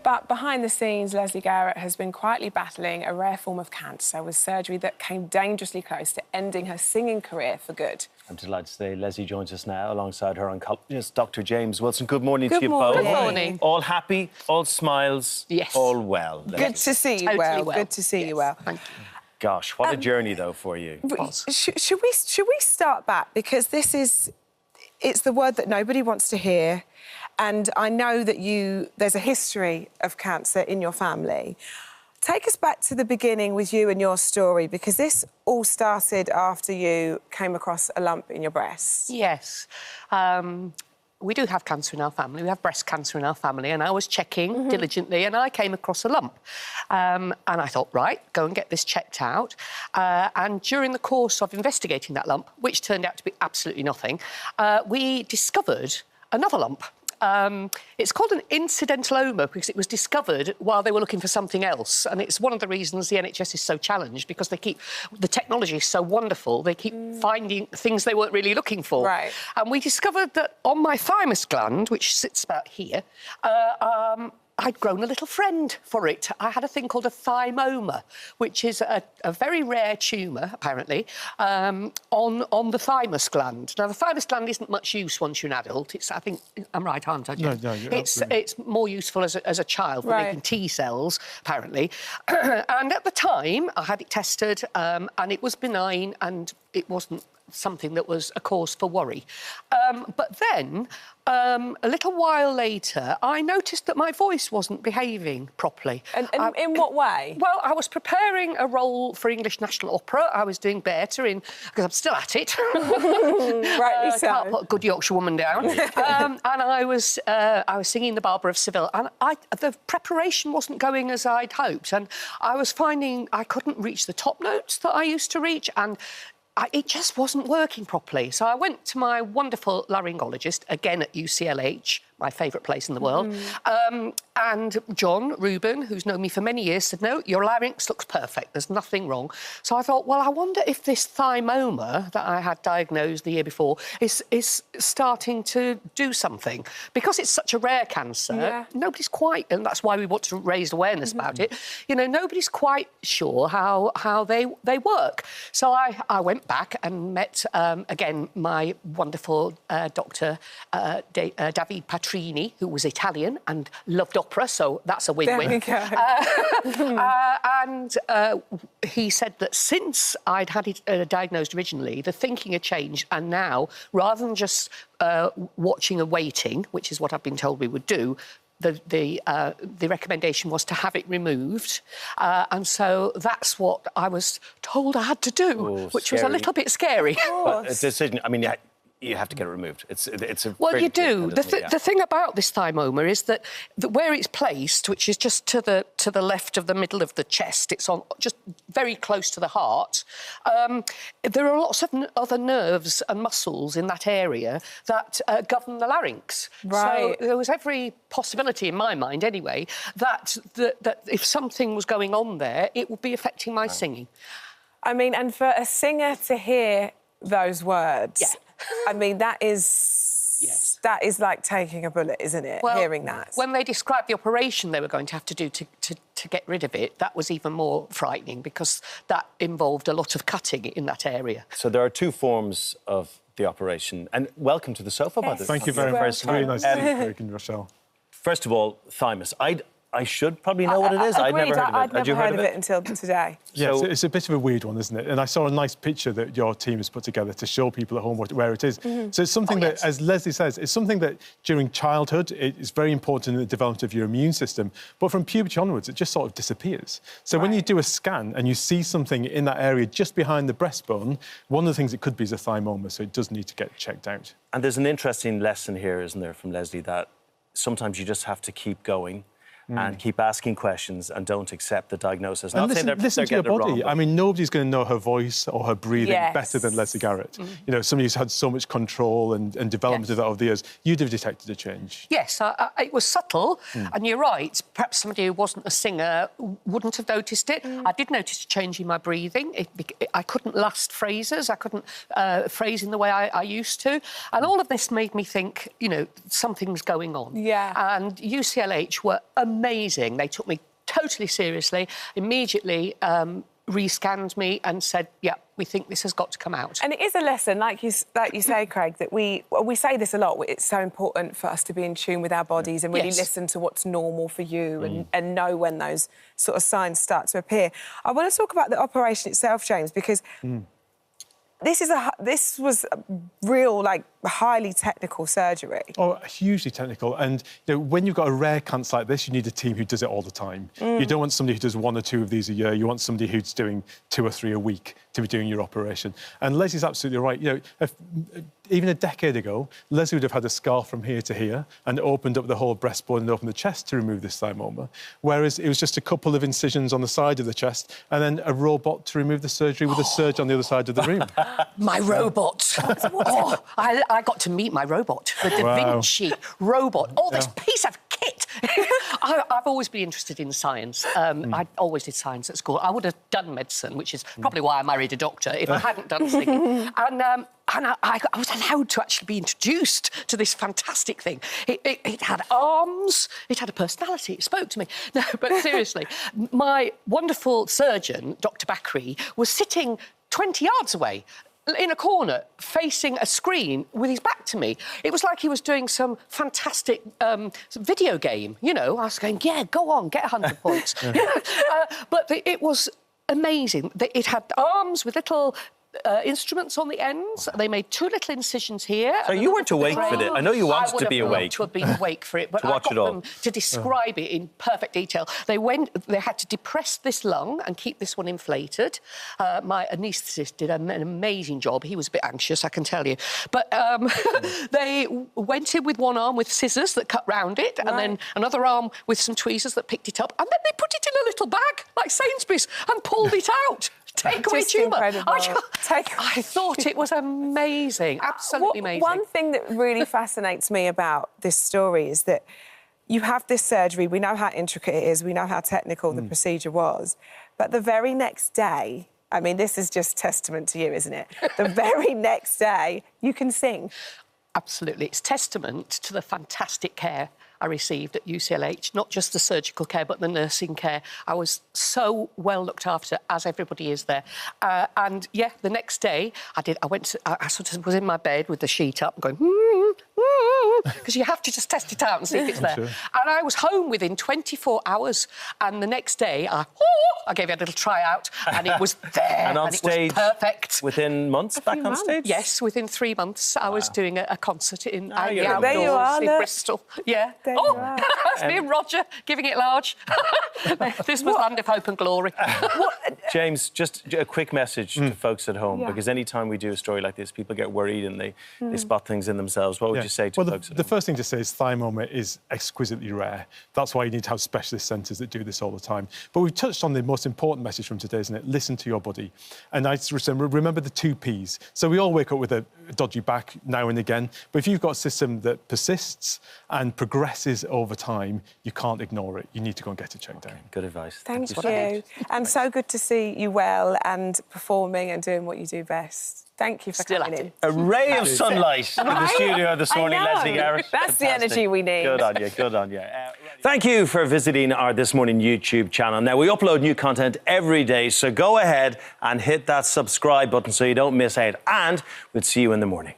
But behind the scenes, Lesley Garrett has been quietly battling a rare form of cancer with surgery that came dangerously close to ending her singing career for good. I'm delighted to say Lesley joins us now alongside her oncologist, Dr. James Wilson. Good morning to you both. Good morning. All happy, all smiles, yes. all well. Lesley. Good to see you Totally well. Good to see you well. Thank you. Gosh, what a journey, though, for you. Should we start back? Because it's the word that nobody wants to hear. And I know that there's a history of cancer in your family. Take us back to the beginning with you and your story, because this all started after you came across a lump in your breast. Yes. We do have cancer in our family. We have breast cancer in our family, and I was checking diligently, and I came across a lump. And I thought, right, go and get this checked out. And during the course of investigating that lump, which turned out to be absolutely nothing, we discovered another lump. It's called an incidentaloma because it was discovered while they were looking for something else, and it's one of the reasons the NHS is so challenged, because the technology is so wonderful, they keep finding things they weren't really looking for. Right. And we discovered that on my thymus gland, which sits about here, I'd grown a little friend for it. I had a thing called a thymoma, which is a very rare tumour, apparently, on the thymus gland. Now, the thymus gland isn't much use once you're an adult. I think I'm right, aren't I, Jen? No, you're absolutely. It's more useful as a child for making T cells, apparently. And at the time, I had it tested, and it was benign, and it wasn't something that was a cause for worry. But then, a little while later, I noticed that my voice wasn't behaving properly. And in what way? Well, I was preparing a role for English National Opera. I was doing better because I'm still at it. Rightly so. Can't put a good Yorkshire woman down. And I was singing The Barber of Seville, and the preparation wasn't going as I'd hoped, and I was finding I couldn't reach the top notes that I used to reach, and it just wasn't working properly. So I went to my wonderful laryngologist, again at UCLH, my favourite place in the world, and John Rubin, who's known me for many years, said, no, your larynx looks perfect, there's nothing wrong. So I thought, well, I wonder if this thymoma that I had diagnosed the year before is starting to do something. Because it's such a rare cancer, nobody's quite, and that's why we want to raise awareness about it, nobody's quite sure how they work. So I went back and met, again, my wonderful doctor, David Patrini, who was Italian and loved opera, so that's a win-win. And he said that since I'd had it diagnosed originally, the thinking had changed, and now, rather than just watching and waiting, which is what I've been told we would do, the recommendation was to have it removed, and so that's what I was told I had to do, which was a little bit scary. But a decision, I mean, you have to get it removed. It's a well, you do. The thing about this thymoma is that where it's placed, which is just to the left of the middle of the chest, it's on just very close to the heart. There are lots of other nerves and muscles in that area that govern the larynx. Right. So there was every possibility, in my mind anyway, that if something was going on there, it would be affecting my singing. I mean, and for a singer to hear those words... Yeah. I mean, that is like taking a bullet, isn't it? Well, hearing that. When they described the operation they were going to have to do to get rid of it, that was even more frightening, because that involved a lot of cutting in that area. So there are two forms of the operation. And welcome to the sofa, by the way. Thank you very much. Really nice to meet you, Rochelle. First of all, thymus. I should probably know what it is. I'd never heard of it. I'd never heard of it until today. Yeah, it's a bit of a weird one, isn't it? And I saw a nice picture that your team has put together to show people at home where it is. So it's something that, as Lesley says, it's something that during childhood, it is very important in the development of your immune system. But from puberty onwards, it just sort of disappears. So when you do a scan and you see something in that area just behind the breastbone, one of the things it could be is a thymoma, so it does need to get checked out. And there's an interesting lesson here, isn't there, from Lesley, that sometimes you just have to keep going and keep asking questions and don't accept the diagnosis. And listen to your body. I mean, nobody's going to know her voice or her breathing better than Lesley Garrett. Somebody who's had so much control and development of that over the years. You'd have detected a change. Yes, it was subtle, and you're right. Perhaps somebody who wasn't a singer wouldn't have noticed it. I did notice a change in my breathing. I couldn't last phrases. I couldn't phrase in the way I used to. And all of this made me think, something's going on. Yeah. And UCLH were amazing amazing. They took me totally seriously, immediately re-scanned me and said, yeah, we think this has got to come out. And it is a lesson, like you say, Craig, that we say this a lot. It's so important for us to be in tune with our bodies and really listen to what's normal for you and know when those sort of signs start to appear. I want to talk about the operation itself, James, because this was a real, like, highly technical surgery. Oh, hugely technical. And when you've got a rare cancer like this, you need a team who does it all the time. You don't want somebody who does 1 or 2 of these a year. You want somebody who's doing 2 or 3 a week to be doing your operation. And Leslie's absolutely right. Even a decade ago, Lesley would have had a scar from here to here and opened up the whole breastbone and opened the chest to remove this thymoma, whereas it was just a couple of incisions on the side of the chest and then a robot to remove the surgery with a surgeon on the other side of the room. My robot. I got to meet my robot, the Da Vinci robot. Oh, this piece of kit. I've always been interested in science. I always did science at school. I would have done medicine, which is probably why I married a doctor, if I hadn't done singing. And I was allowed to actually be introduced to this fantastic thing. It had arms, it had a personality, it spoke to me. No, but seriously, my wonderful surgeon, Dr. Bakri, was sitting 20 yards away in a corner, facing a screen with his back to me. It was like he was doing some fantastic video game, you know. I was going, yeah, go on, get 100 points. But it was amazing. It had arms with little instruments on the ends. They made 2 little incisions here. So you weren't awake for it. I know you wanted to be awake. To have been awake for it, but I got them to describe it in perfect detail. They had to depress this lung and keep this one inflated. My anaesthetist did an amazing job. He was a bit anxious, I can tell you. But they went in with one arm with scissors that cut round it, and then another arm with some tweezers that picked it up, and then they put it in a little bag, like Sainsbury's, and pulled it out. Take away tumour. I thought it was amazing, absolutely amazing. One thing that really fascinates me about this story is that you have this surgery, we know how intricate it is, we know how technical the procedure was, but the very next day, I mean, this is just testament to you, isn't it? The very next day, you can sing. Absolutely. It's testament to the fantastic care I received at UCLH, not just the surgical care, but the nursing care. I was so well looked after, as everybody is there. And, yeah, the next day, I sort of was in my bed with the sheet up going, because you have to just test it out and see if it's there. Sure. And I was home within 24 hours. And the next day, I gave it a little tryout, and it was there. And on stage, it was perfect. Within months, back on stage? Yes, within 3 months, I was doing a concert in the there outdoors you are, in Bristol. Yeah. That's me and Roger giving it large. This was Land of Hope and Glory. James, just a quick message to folks at home, because any time we do a story like this, people get worried and they spot things in themselves. What would you say to folks at home? The first thing to say is thymoma is exquisitely rare. That's why you need to have specialist centres that do this all the time. But we've touched on the most important message from today, isn't it? Listen to your body. And I remember the 2 Ps. So we all wake up with a dodgy back now and again, but if you've got a system that persists and progresses over time, you can't ignore it. You need to go and get it checked out. Good advice. Thank you. And so good to see you well and performing and doing what you do best. Thank you for coming in. A ray of sunlight in the studio this morning, Lesley Garrett. That's the energy we need. Good on you, good on you. Thank you for visiting our This Morning YouTube channel. Now, we upload new content every day, so go ahead and hit that subscribe button so you don't miss out. And we'll see you in the morning.